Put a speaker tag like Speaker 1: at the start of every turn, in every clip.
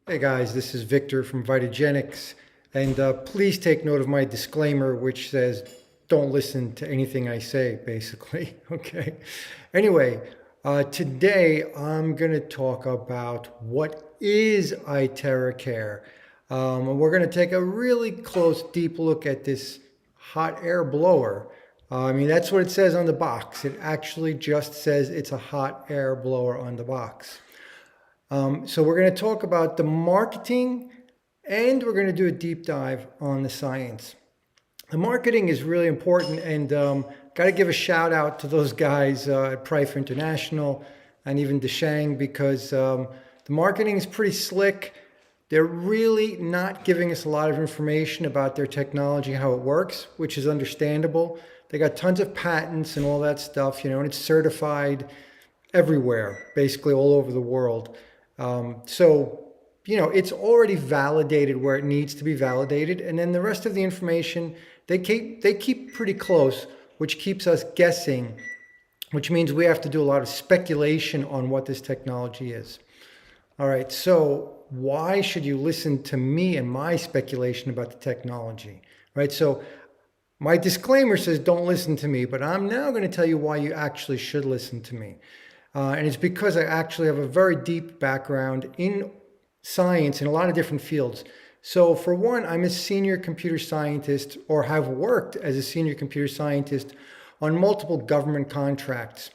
Speaker 1: Hey guys, this is Victor from Vitagenics, and please take note of my disclaimer, which says don't listen to anything I say, basically. Okay. Anyway, today I'm going to talk about what is iTeraCare. And we're going to take a really close, deep look at this hot air blower. That's what it says on the box. It actually just says it's a hot air blower on the box. So we're going to talk about the marketing and we're going to do a deep dive on the science. The marketing is really important, and got to give a shout out to those guys at Prife International and even Deshang, because the marketing is pretty slick. They're really not giving us a lot of information about their technology, how it works, which is understandable. They got tons of patents and all that stuff, and it's certified everywhere, basically all over the world. It's already validated where it needs to be validated, and then the rest of the information they keep pretty close, which keeps us guessing, which means we have to do a lot of speculation on what this technology is. All right, so why should you listen to me and my speculation about the technology? Right, so my disclaimer says don't listen to me, but I'm now going to tell you why you actually should listen to me. And it's because I actually have a very deep background in science in a lot of different fields. So for one, I'm a senior computer scientist, or have worked as a senior computer scientist on multiple government contracts.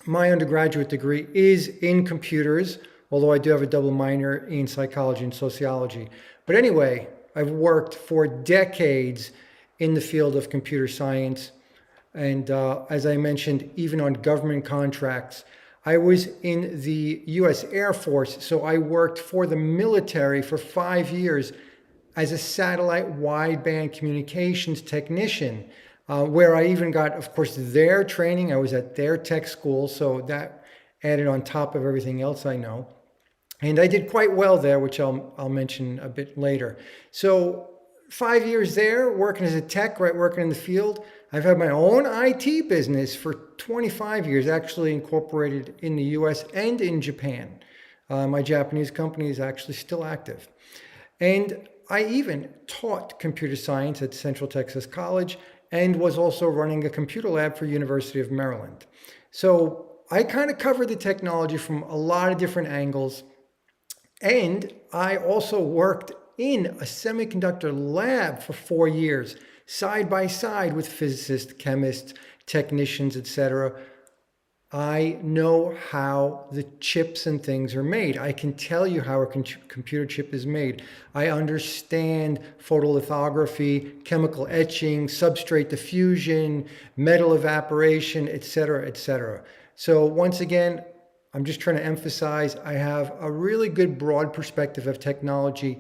Speaker 1: My undergraduate degree is in computers, although I do have a double minor in psychology and sociology. But anyway, I've worked for decades in the field of computer science. And as I mentioned, even on government contracts. I was in the US Air Force, so I worked for the military for 5 years as a satellite wideband communications technician, where I even got, of course, their training. I was at their tech school, so that added on top of everything else I know. And I did quite well there, which I'll mention a bit later. So 5 years there, working as a tech, right, working in the field. I've had my own IT business for 25 years, actually incorporated in the US and in Japan. My Japanese company is actually still active. And I even taught computer science at Central Texas College and was also running a computer lab for University of Maryland. So I kind of covered the technology from a lot of different angles. And I also worked in a semiconductor lab for 4 years, side by side with physicists, chemists, technicians, etc. I know how the chips and things are made. I can tell you how a computer chip is made. I understand photolithography, chemical etching, substrate diffusion, metal evaporation, etc., etc. So once again, I'm just trying to emphasize I have a really good broad perspective of technology,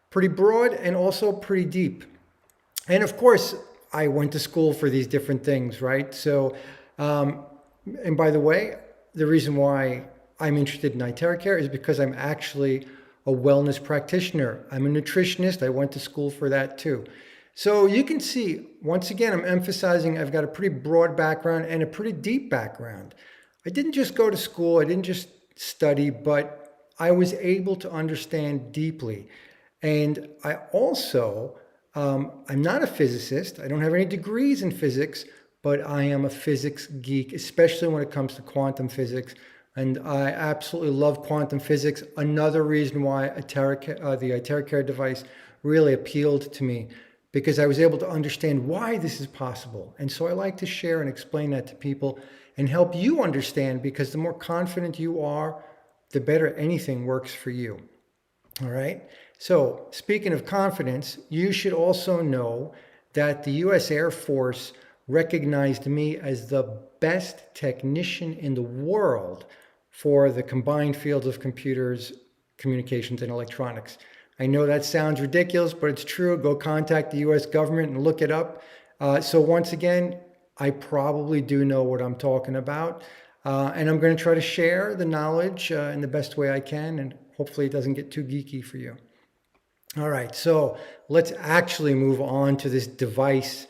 Speaker 1: pretty broad and also pretty deep. And of course, I went to school for these different things, right? So, and by the way, the reason why I'm interested in iTeraCare is because I'm actually a wellness practitioner. I'm a nutritionist. I went to school for that too. So you can see, once again, I'm emphasizing I've got a pretty broad background and a pretty deep background. I didn't just go to school, I didn't just study, but I was able to understand deeply. And I also, I'm not a physicist. I don't have any degrees in physics, but I am a physics geek, especially when it comes to quantum physics. And I absolutely love quantum physics. Another reason why the iTeraCare device really appealed to me, because I was able to understand why this is possible. And so I like to share and explain that to people and help you understand, because the more confident you are, the better anything works for you. All right. So speaking of confidence, you should also know that the US Air Force recognized me as the best technician in the world for the combined fields of computers, communications, and electronics. I know that sounds ridiculous, but it's true. Go contact the US government and look it up. So once again, I probably do know what I'm talking about. And I'm going to try to share the knowledge in the best way I can, and hopefully it doesn't get too geeky for you. All right, so let's actually move on to this device.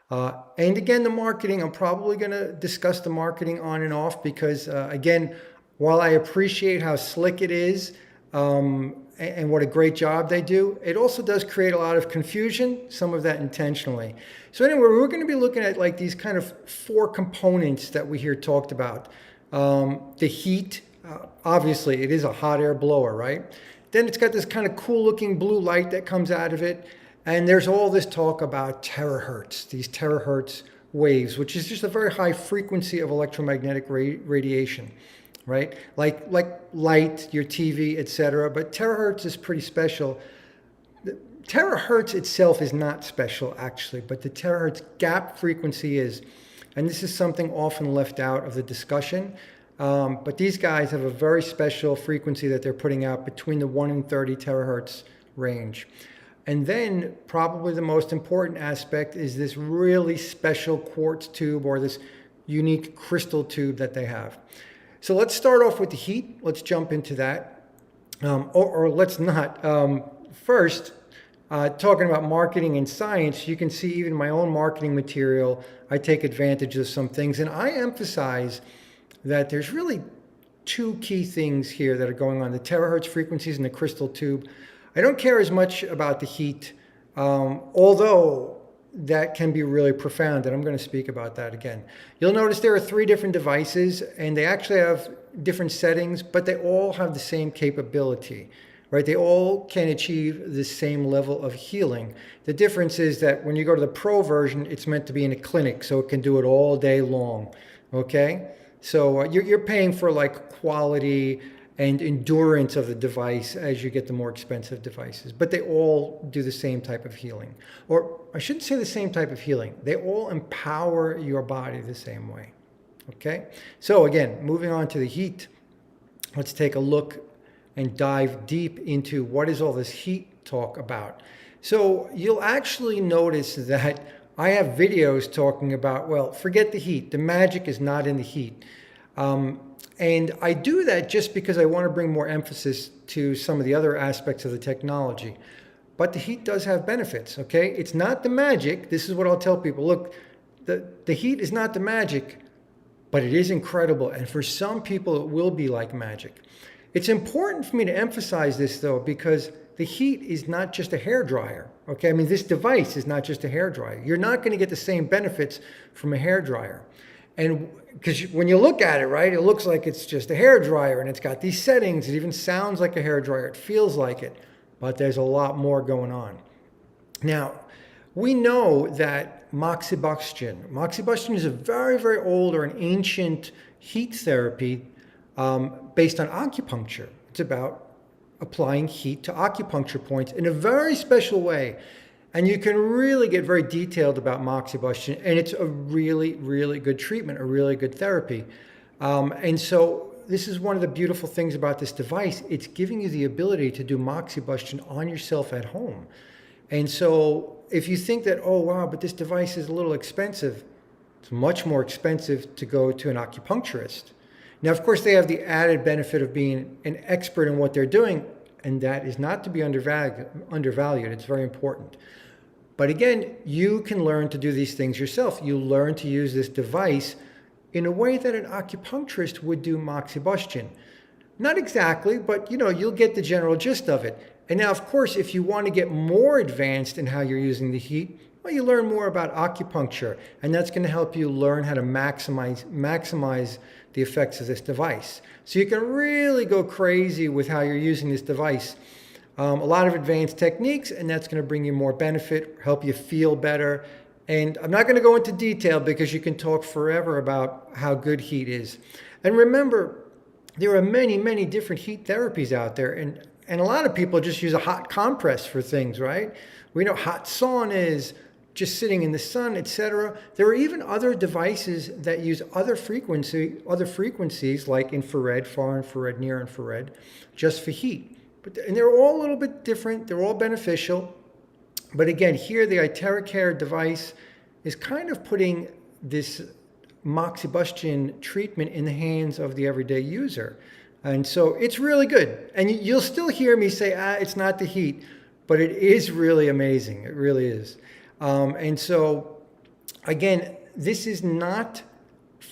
Speaker 1: And again, the marketing, I'm probably going to discuss the marketing on and off because, again, while I appreciate how slick it is, and what a great job they do. It also does create a lot of confusion, some of that intentionally. So anyway, we're going to be looking at like these kind of four components that we hear talked about. The heat, obviously it is a hot air blower, right? Then it's got this kind of cool looking blue light that comes out of it. And there's all this talk about terahertz, these terahertz waves, which is just a very high frequency of electromagnetic radiation, right? Like light, your TV, etc. But terahertz is pretty special. The terahertz itself is not special, actually, but the terahertz gap frequency is. And this is something often left out of the discussion. But these guys have a very special frequency that they're putting out between the 1 and 30 terahertz range. And then probably the most important aspect is this really special quartz tube or this unique crystal tube that they have. So let's start off with the heat. Let's jump into that. Or let's not. First, talking about marketing and science, you can see even my own marketing material, I take advantage of some things. And I emphasize that there's really two key things here that are going on, the terahertz frequencies and the crystal tube. I don't care as much about the heat, although that can be really profound, and I'm going to speak about that again. You'll notice there are 3 different devices, and they actually have different settings, but they all have the same capability, right? They all can achieve the same level of healing. The difference is that when you go to the Pro version, it's meant to be in a clinic, so it can do it all day long, okay? So you're paying for like quality and endurance of the device as you get the more expensive devices. But they all do the same type of healing. Or I shouldn't say the same type of healing. They all empower your body the same way. Okay? So again, moving on to the heat, let's take a look and dive deep into what is all this heat talk about. So you'll actually notice that I have videos talking about, well, forget the heat. The magic is not in the heat. And I do that just because I want to bring more emphasis to some of the other aspects of the technology. But the heat does have benefits, okay? It's not the magic. This is what I'll tell people. Look, the heat is not the magic, but it is incredible. And for some people, it will be like magic. It's important for me to emphasize this, though, because the heat is not just a hairdryer, okay? I mean, this device is not just a hairdryer. You're not going to get the same benefits from a hairdryer. And because when you look at it, right, it looks like it's just a hairdryer and it's got these settings. It even sounds like a hairdryer. It feels like it, but there's a lot more going on. Now, we know that moxibustion is a very, very old or an ancient heat therapy based on acupuncture. It's about applying heat to acupuncture points in a very special way. And you can really get very detailed about moxibustion, and it's a really, really good treatment, a really good therapy. And so this is one of the beautiful things about this device. It's giving you the ability to do moxibustion on yourself at home. And so if you think that, oh, wow, but this device is a little expensive, it's much more expensive to go to an acupuncturist. Now, of course, they have the added benefit of being an expert in what they're doing, and that is not to be undervalued. It's very important. But again, you can learn to do these things yourself. You learn to use this device in a way that an acupuncturist would do moxibustion. Not exactly, but you'll get the general gist of it. And now, of course, if you want to get more advanced in how you're using the heat, well, you learn more about acupuncture, and that's going to help you learn how to maximize the effects of this device. So you can really go crazy with how you're using this device. A lot of advanced techniques, and that's going to bring you more benefit, help you feel better. And I'm not going to go into detail because you can talk forever about how good heat is. And remember, there are many, many different heat therapies out there, and a lot of people just use a hot compress for things, right? We know hot saunas, just sitting in the sun, etc. There are even other devices that use other frequencies like infrared, far infrared, near infrared, just for heat. And they're all a little bit different. They're all beneficial. But again, here the iTeraCare device is kind of putting this moxibustion treatment in the hands of the everyday user. And so it's really good. And you'll still hear me say, it's not the heat, but it is really amazing. It really is. And so, again, this is not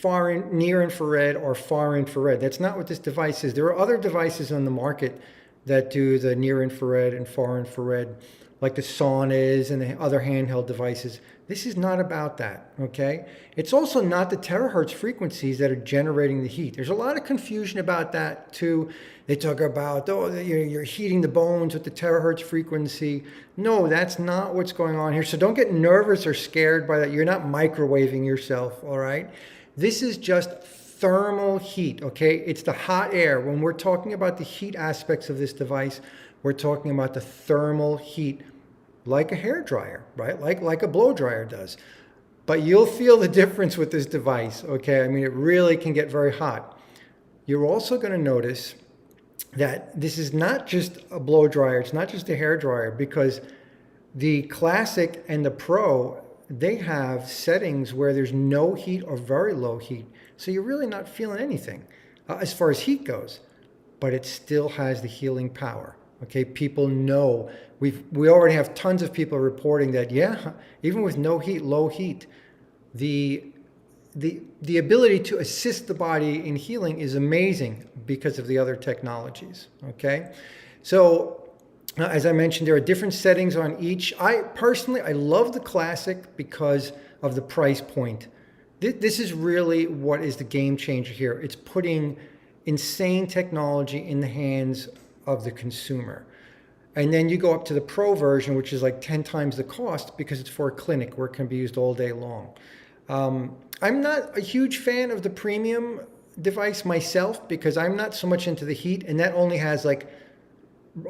Speaker 1: near infrared or far infrared. That's not what this device is. There are other devices on the market that do the near infrared and far infrared, like the saunas and the other handheld devices. This is not about that, okay? It's also not the terahertz frequencies that are generating the heat. There's a lot of confusion about that too. They talk about, oh, you're heating the bones with the terahertz frequency. No, that's not what's going on here. So don't get nervous or scared by that. You're not microwaving yourself, all right? This is just thermal heat, okay? It's the hot air. When we're talking about the heat aspects of this device, we're talking about the thermal heat, like a hair dryer, right? Like a blow dryer does. But you'll feel the difference with this device, okay? I mean, it really can get very hot. You're also going to notice that this is not just a blow dryer, it's not just a hair dryer, because the Classic and the Pro, they have settings where there's no heat or very low heat. So you're really not feeling anything as far as heat goes, but it still has the healing power. Okay, people know, we already have tons of people reporting that, yeah, even with no heat, low heat, the ability to assist the body in healing is amazing because of the other technologies. Okay, so as I mentioned, there are different settings on each. I love the Classic because of the price point. This is really what is the game changer here. It's putting insane technology in the hands of the consumer. And then you go up to the Pro version, which is like 10 times the cost because it's for a clinic where it can be used all day long. I'm not a huge fan of the premium device myself because I'm not so much into the heat, and that only has like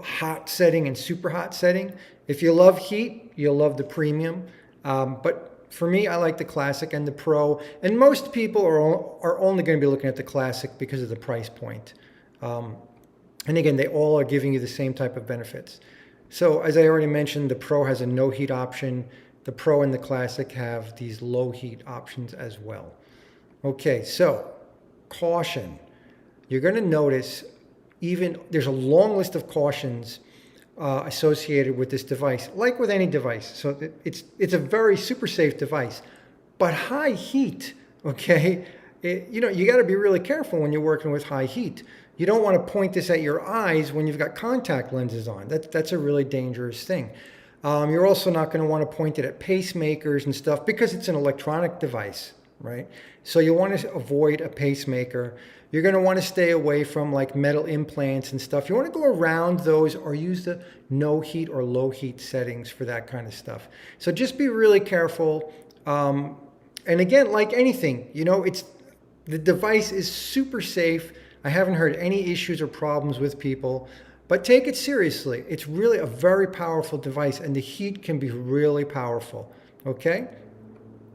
Speaker 1: hot setting and super hot setting. If you love heat, you'll love the premium. But for me, I like the Classic and the Pro, and most people are only going to be looking at the Classic because of the price point. And again, they all are giving you the same type of benefits. So as I already mentioned, the Pro has a no heat option. The Pro and the Classic have these low heat options as well. Okay, so caution. You're going to notice there's a long list of cautions associated with this device, like with any device. So it's a very super safe device, but high heat, okay? You got to be really careful when you're working with high heat. You don't want to point this at your eyes when you've got contact lenses on. That's a really dangerous thing. You're also not going to want to point it at pacemakers and stuff because it's an electronic device, right? So you want to avoid a pacemaker. You're going to want to stay away from like metal implants and stuff. You want to go around those or use the no heat or low heat settings for that kind of stuff. So just be really careful. And again, like anything, the device is super safe. I haven't heard any issues or problems with people, but take it seriously. It's really a very powerful device, and the heat can be really powerful. Okay?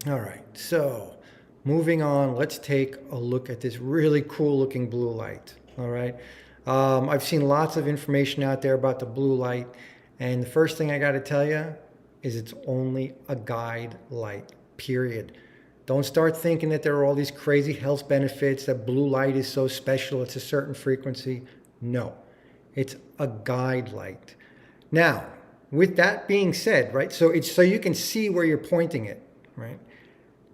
Speaker 1: All right, so moving on, let's take a look at this really cool looking blue light. All right? I've seen lots of information out there about the blue light, and the first thing I got to tell you is it's only a guide light, period. Don't start thinking that there are all these crazy health benefits, that blue light is so special, it's a certain frequency. No, it's a guide light. Now, with that being said, right, so it's so you can see where you're pointing it, right?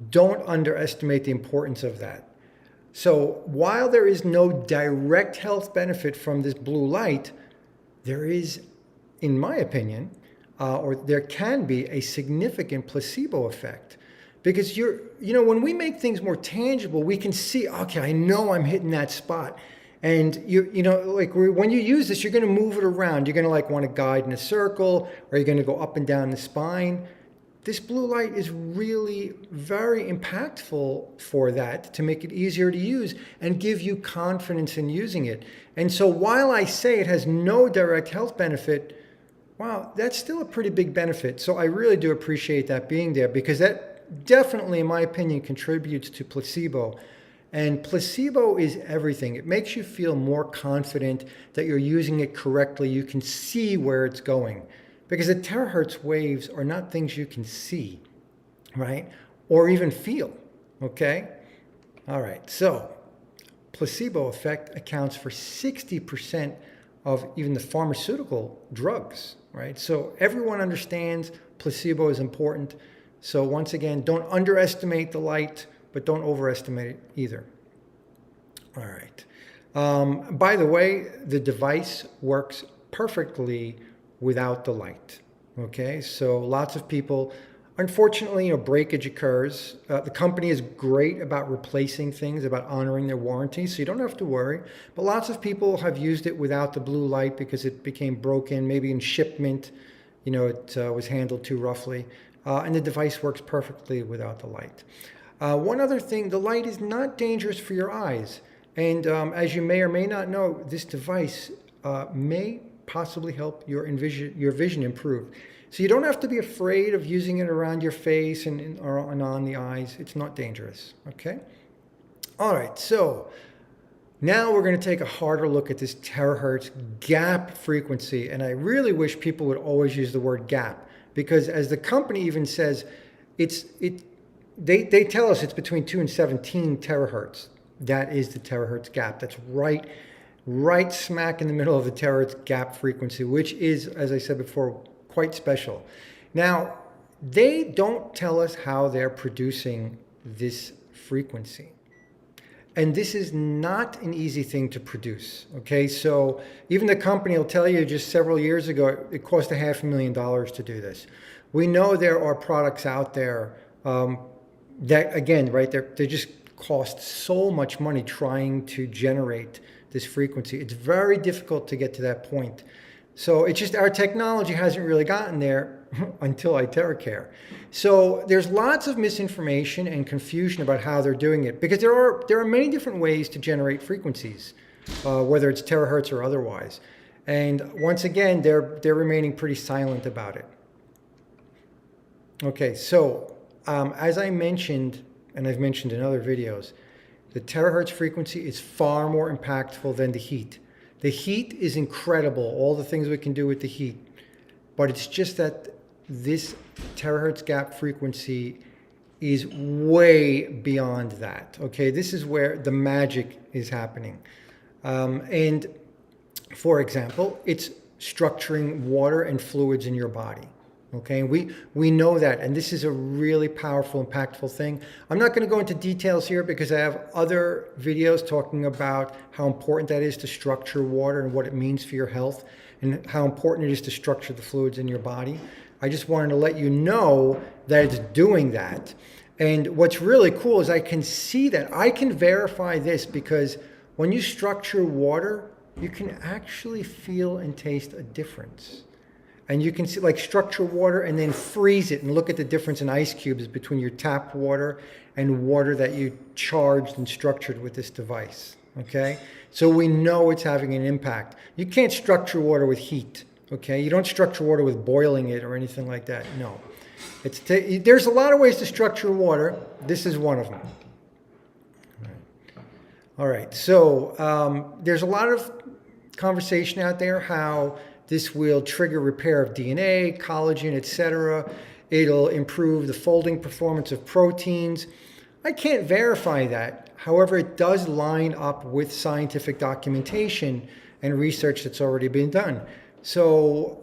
Speaker 1: Don't underestimate the importance of that. So while there is no direct health benefit from this blue light, there is, in my opinion, or there can be a significant placebo effect. Because when we make things more tangible, we can see, okay, I know I'm hitting that spot. And when you use this, you're going to move it around. You're going to want to guide in a circle, or you're going to go up and down the spine. This blue light is really very impactful for that, to make it easier to use and give you confidence in using it. And so while I say it has no direct health benefit, wow, that's still a pretty big benefit. So I really do appreciate that being there, because that definitely, in my opinion, contributes to placebo. And placebo is everything. It makes you feel more confident that you're using it correctly. You can see where it's going. Because the terahertz waves are not things you can see, right? Or even feel, okay? All right, so placebo effect accounts for 60% of even the pharmaceutical drugs, right? So everyone understands placebo is important. So once again, don't underestimate the light, but don't overestimate it either. All right. By the way, the device works perfectly without the light. Okay, so lots of people, unfortunately, breakage occurs. The company is great about replacing things, about honoring their warranty, so you don't have to worry. But lots of people have used it without the blue light because it became broken, maybe in shipment, it was handled too roughly, and the device works perfectly without the light. One other thing, the light is not dangerous for your eyes. And as you may or may not know, this device may possibly help your vision improve. So you don't have to be afraid of using it around your face and on the eyes. It's not dangerous, okay? All right, so now we're going to take a harder look at this terahertz gap frequency. And I really wish people would always use the word gap, because as the company even says, they tell us it's between 2 and 17 terahertz. That is the terahertz gap. That's right smack in the middle of the terahertz gap frequency, which is, as I said before, quite special. Now, they don't tell us how they're producing this frequency. And this is not an easy thing to produce, okay? So even the company will tell you just several years ago, it cost $500,000 to do this. We know there are products out there that, again, right, they just cost so much money trying to generate this frequency. It's very difficult to get to that point. So it's just our technology hasn't really gotten there until iTeraCare. So there's lots of misinformation and confusion about how they're doing it, because there are many different ways to generate frequencies, whether it's terahertz or otherwise. And once again, they're remaining pretty silent about it. Okay, so as I mentioned, and I've mentioned in other videos, the terahertz frequency is far more impactful than the heat. The heat is incredible, all the things we can do with the heat, but it's just that this terahertz gap frequency is way beyond that, okay? This is where the magic is happening. And for example, it's structuring water and fluids in your body. Okay, we know that, and this is a really powerful, impactful thing. I'm not going to go into details here because I have other videos talking about how important that is to structure water and what it means for your health, and how important it is to structure the fluids in your body. I just wanted to let you know that it's doing that. And what's really cool is I can see that. I can verify this because when you structure water, you can actually feel and taste a difference. And you can see, like, structure water and then freeze it and look at the difference in ice cubes between your tap water and water that you charged and structured with this device, okay? So we know it's having an impact. You can't structure water with heat, okay? You don't structure water with boiling it or anything like that, no. There's a lot of ways to structure water. This is one of them. All right, so there's a lot of conversation out there how this will trigger repair of DNA, collagen, etc. It'll improve the folding performance of proteins. I can't verify that. However, it does line up with scientific documentation and research that's already been done. So,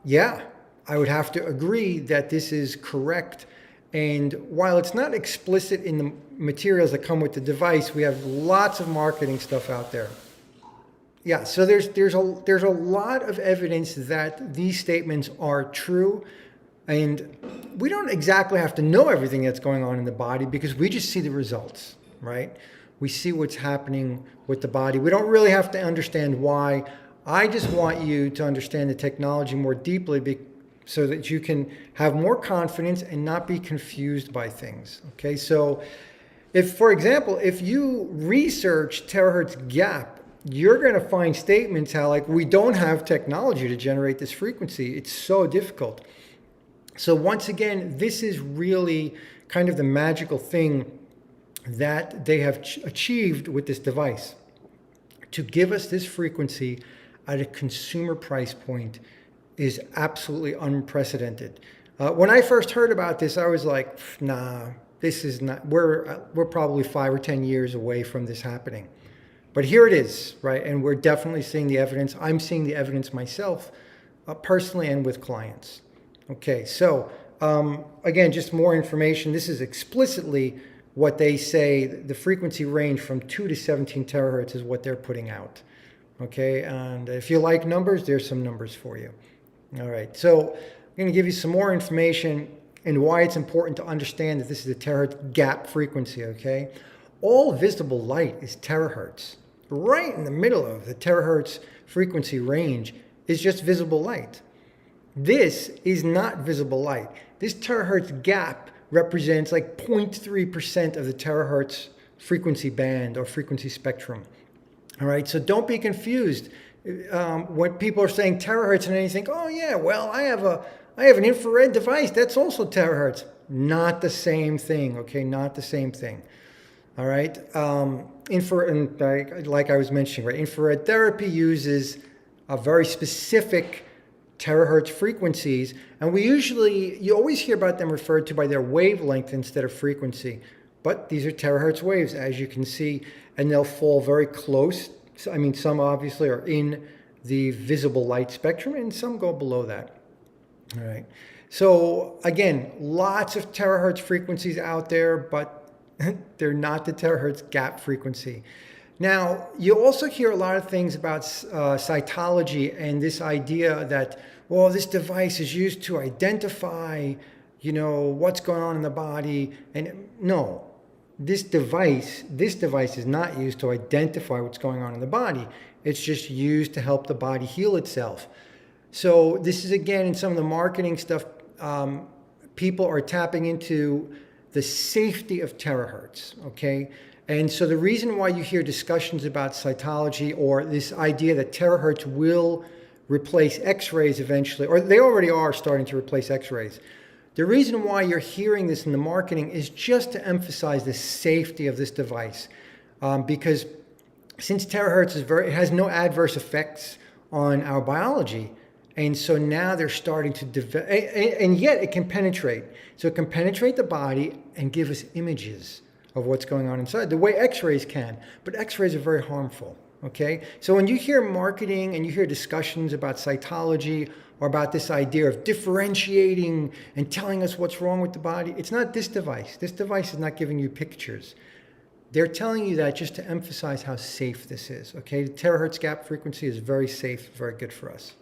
Speaker 1: yeah, I would have to agree that this is correct. And while it's not explicit in the materials that come with the device, we have lots of marketing stuff out there. Yeah, so there's a lot of evidence that these statements are true, and we don't exactly have to know everything that's going on in the body because we just see the results, right? We see what's happening with the body. We don't really have to understand why. I just want you to understand the technology more deeply so that you can have more confidence and not be confused by things, okay? So if, for example, if you research terahertz gap, you're going to find statements how, like, we don't have technology to generate this frequency. It's so difficult. So once again, this is really kind of the magical thing that they have achieved with this device. To give us this frequency at a consumer price point is absolutely unprecedented. When I first heard about this, I was like, nah, this is not, we're probably 5 or 10 years away from this happening. But here it is, right? And we're definitely seeing the evidence. I'm seeing the evidence myself, personally and with clients. Okay, so again, just more information. This is explicitly what they say. The frequency range from 2 to 17 terahertz is what they're putting out. Okay, and if you like numbers, there's some numbers for you. All right, so I'm going to give you some more information and why it's important to understand that this is a terahertz gap frequency, okay? All visible light is terahertz. Right in the middle of the terahertz frequency range is just visible light. This is not visible light. This terahertz gap represents like 0.3% of the terahertz frequency band or frequency spectrum. All right, so don't be confused when people are saying terahertz, and then you think, oh yeah, well I have an infrared device that's also terahertz. Not the same thing, okay? Not the same thing. All right, like I was mentioning, right? Infrared therapy uses a very specific terahertz frequencies, and you always hear about them referred to by their wavelength instead of frequency. But these are terahertz waves, as you can see, and they'll fall very close. I mean, some obviously are in the visible light spectrum, and some go below that. All right. So again, lots of terahertz frequencies out there, but they're not the terahertz gap frequency. Now, you also hear a lot of things about cytology and this idea that, well, this device is used to identify, what's going on in the body. And no, this device is not used to identify what's going on in the body. It's just used to help the body heal itself. So this is, again, in some of the marketing stuff, people are tapping into the safety of terahertz, okay? And so the reason why you hear discussions about cytology or this idea that terahertz will replace X-rays eventually, or they already are starting to replace X-rays. The reason why you're hearing this in the marketing is just to emphasize the safety of this device, because since terahertz it has no adverse effects on our biology, and so now they're starting to develop, and yet it can penetrate. So it can penetrate the body and give us images of what's going on inside, the way X-rays can. But X-rays are very harmful, okay? So when you hear marketing and you hear discussions about cytology or about this idea of differentiating and telling us what's wrong with the body, it's not this device. This device is not giving you pictures. They're telling you that just to emphasize how safe this is, okay? The terahertz gap frequency is very safe, very good for us.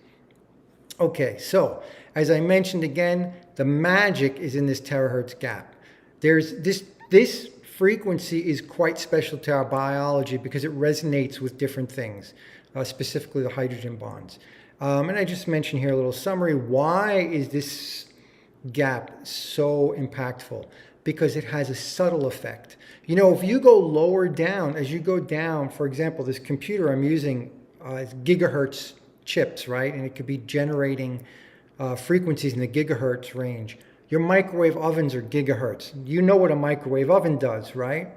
Speaker 1: Okay, so as I mentioned again, the magic is in this terahertz gap. There's this frequency is quite special to our biology because it resonates with different things, specifically the hydrogen bonds. And I just mentioned here a little summary. Why is this gap so impactful? Because it has a subtle effect. If you go lower down, as you go down, for example, this computer I'm using is gigahertz chips, right? And it could be generating frequencies in the gigahertz range. Your microwave ovens are gigahertz. You know what a microwave oven does, right?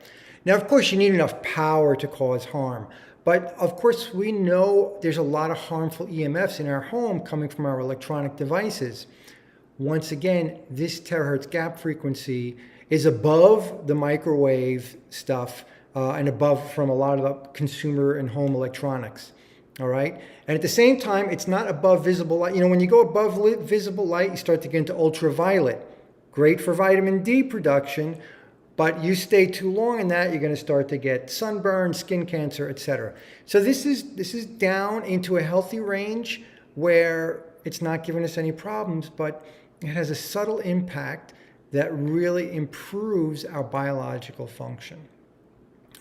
Speaker 1: Now, of course, you need enough power to cause harm. But of course, we know there's a lot of harmful EMFs in our home coming from our electronic devices. Once again, this terahertz gap frequency is above the microwave stuff and above from a lot of the consumer and home electronics. All right. And at the same time, it's not above visible light. When you go above visible light, you start to get into ultraviolet. Great for vitamin D production, but you stay too long in that, you're going to start to get sunburn, skin cancer, etc. So this is down into a healthy range where it's not giving us any problems, but it has a subtle impact that really improves our biological function.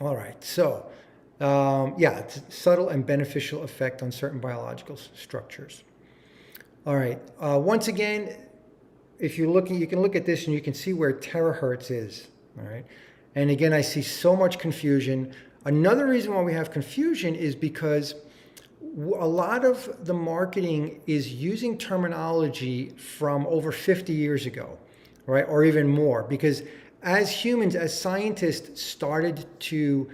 Speaker 1: All right. So it's a subtle and beneficial effect on certain biological structures. All right. Once again, if you're looking, you can look at this and you can see where terahertz is. All right. And again, I see so much confusion. Another reason why we have confusion is because a lot of the marketing is using terminology from over 50 years ago, right? Or even more, because as humans, as scientists started to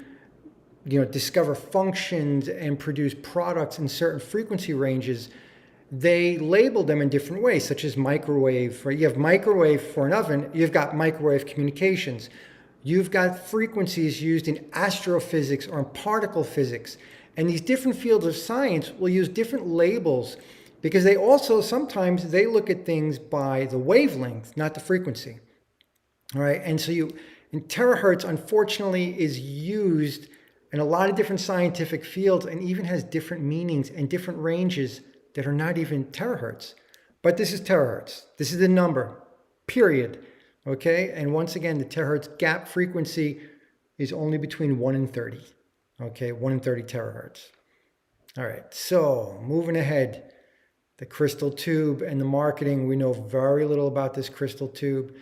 Speaker 1: discover functions and produce products in certain frequency ranges, they labeled them in different ways, such as microwave. Right? You have microwave for an oven, you've got microwave communications. You've got frequencies used in astrophysics or in particle physics. And these different fields of science will use different labels because they also sometimes they look at things by the wavelength, not the frequency. All right, and so and terahertz unfortunately is used in a lot of different scientific fields and even has different meanings and different ranges that are not even terahertz. But this is terahertz. This is the number, period. Okay? And once again, the terahertz gap frequency is only between 1 and 30. Okay? 1 and 30 terahertz. All right. So moving ahead, the crystal tube and the marketing. We know very little about this crystal tube.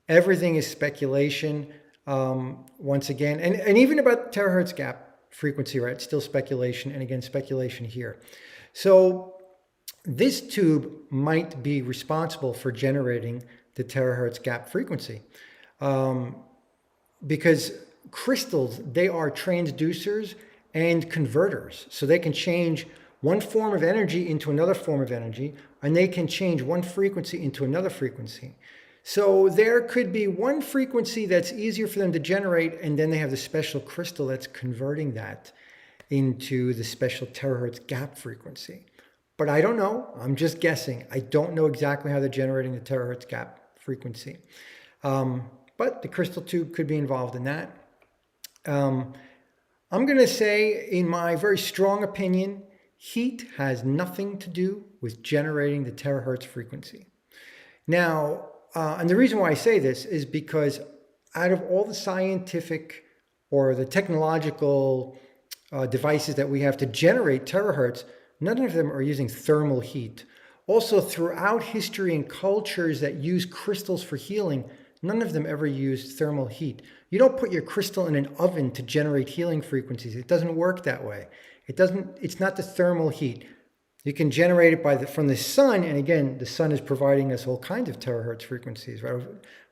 Speaker 1: Everything is speculation. Once again, and even about terahertz gap frequency, right? Still speculation. And again, speculation here. So this tube might be responsible for generating the terahertz gap frequency, because crystals, they are transducers and converters. So they can change one form of energy into another form of energy, and they can change one frequency into another frequency. So there could be one frequency that's easier for them to generate, and then they have the special crystal that's converting that into the special terahertz gap frequency. But I don't know. I'm just guessing. I don't know exactly how they're generating the terahertz gap frequency. But the crystal tube could be involved in that. I'm going to say, in my very strong opinion, heat has nothing to do with generating the terahertz frequency. Now, and the reason why I say this is because out of all the scientific or the technological devices that we have to generate terahertz, none of them are using thermal heat. Also, throughout history and cultures that use crystals for healing, none of them ever used thermal heat. You don't put your crystal in an oven to generate healing frequencies. It doesn't work that way. It's not the thermal heat. You can generate it from the sun, and again, the sun is providing us all kinds of terahertz frequencies, right?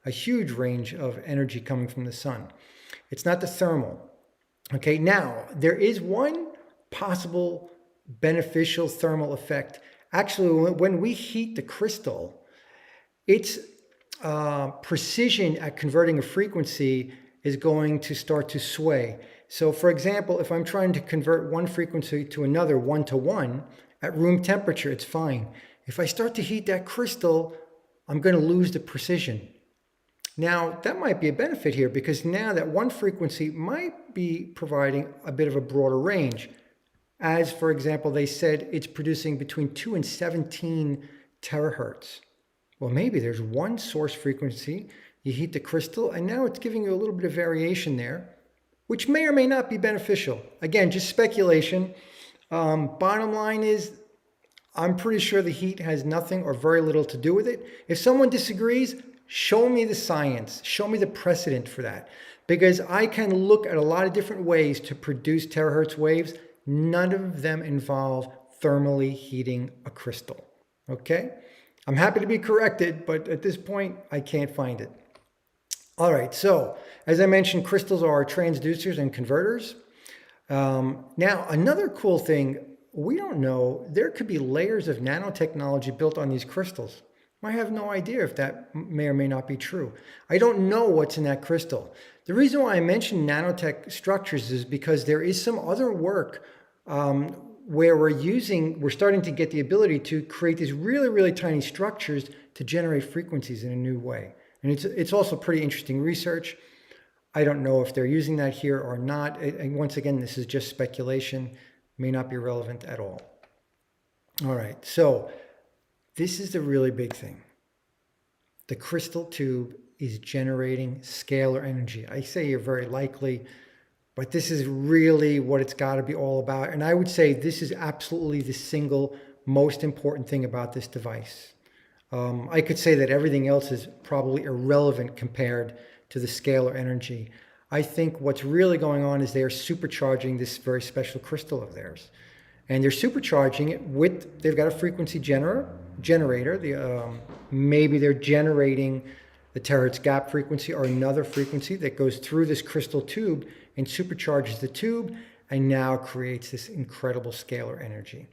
Speaker 1: A huge range of energy coming from the sun. It's not the thermal. Okay, now, there is one possible beneficial thermal effect. Actually, when we heat the crystal, its precision at converting a frequency is going to start to sway. So for example, if I'm trying to convert one frequency to another 1-to-1, at room temperature, it's fine. If I start to heat that crystal, I'm going to lose the precision. Now, that might be a benefit here, because now that one frequency might be providing a bit of a broader range. As, for example, they said it's producing between 2 and 17 terahertz. Well, maybe there's one source frequency, you heat the crystal, and now it's giving you a little bit of variation there, which may or may not be beneficial. Again, just speculation. Bottom line is, I'm pretty sure the heat has nothing or very little to do with it. If someone disagrees, show me the science, show me the precedent for that. Because I can look at a lot of different ways to produce terahertz waves. None of them involve thermally heating a crystal. Okay? I'm happy to be corrected, but at this point, I can't find it. All right, so as I mentioned, crystals are transducers and converters. Now, another cool thing, we don't know, there could be layers of nanotechnology built on these crystals. I have no idea if that may or may not be true. I don't know what's in that crystal. The reason why I mention nanotech structures is because there is some other work where we're starting to get the ability to create these really, really tiny structures to generate frequencies in a new way. And it's also pretty interesting research. I don't know if they're using that here or not. And once again, this is just speculation, may not be relevant at all. All right, so this is the really big thing. The crystal tube is generating scalar energy. I say you're very likely, but this is really what it's got to be all about. And I would say this is absolutely the single most important thing about this device. I could say that everything else is probably irrelevant compared to the scalar energy. I think what's really going on is they're supercharging this very special crystal of theirs. And they're supercharging it with, they've got a frequency generator. Maybe they're generating the terahertz gap frequency or another frequency that goes through this crystal tube and supercharges the tube and now creates this incredible scalar energy.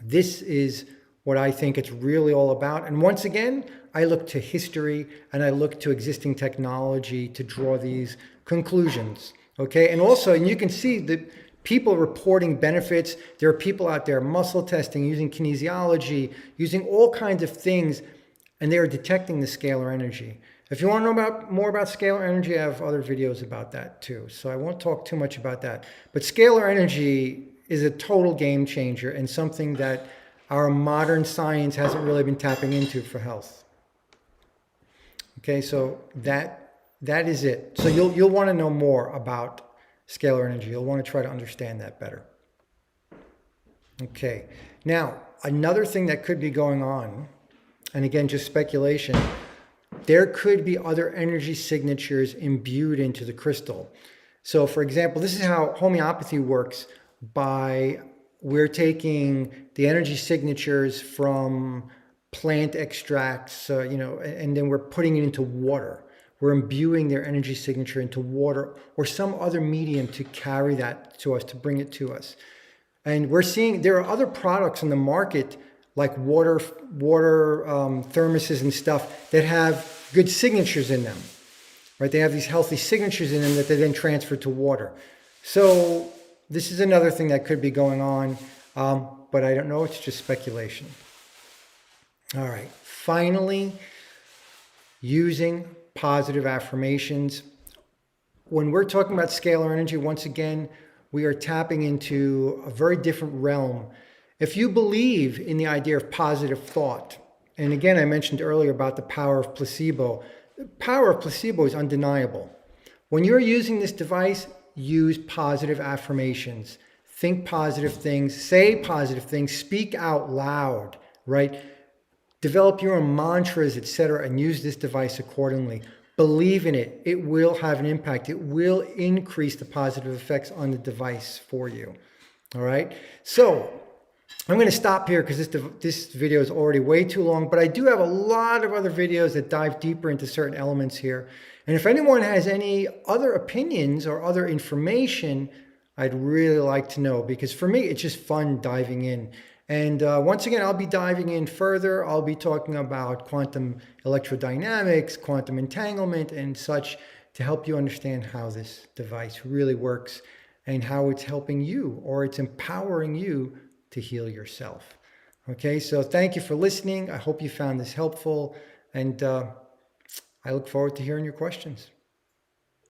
Speaker 1: This is what I think it's really all about. And once again, I look to history and I look to existing technology to draw these conclusions. Okay, and also, and you can see that people reporting benefits. There are people out there muscle testing, using kinesiology, using all kinds of things, and they are detecting the scalar energy. If you want to know more about scalar energy, I have other videos about that too. So I won't talk too much about that. But scalar energy is a total game changer and something that our modern science hasn't really been tapping into for health. Okay, so that is it. So you'll want to know more about scalar energy. You'll want to try to understand that better. Okay, now another thing that could be going on, and again, just speculation, there could be other energy signatures imbued into the crystal. So for example, this is how homeopathy works. We're taking the energy signatures from plant extracts, and then we're putting it into water. We're imbuing their energy signature into water or some other medium to carry that to us, to bring it to us. And we're seeing there are other products on the market like water thermoses and stuff that have good signatures in them, right? They have these healthy signatures in them that they then transfer to water. So this is another thing that could be going on, but I don't know. It's just speculation. All right. Finally, using positive affirmations. When we're talking about scalar energy, once again, we are tapping into a very different realm. If you believe in the idea of positive thought, and again, I mentioned earlier about the power of placebo. The power of placebo is undeniable. When you're using this device, use positive affirmations. Think positive things, say positive things, speak out loud, right? Develop your own mantras, etc., and use this device accordingly. Believe in it. It will have an impact. It will increase the positive effects on the device for you. All right? So I'm going to stop here because this video is already way too long, but I do have a lot of other videos that dive deeper into certain elements here. And if anyone has any other opinions or other information, I'd really like to know, because for me, it's just fun diving in. And once again, I'll be diving in further. I'll be talking about quantum electrodynamics, quantum entanglement, and such to help you understand how this device really works and how it's helping you, or it's empowering you to heal yourself. Okay, so thank you for listening. I hope you found this helpful, and I look forward to hearing your questions.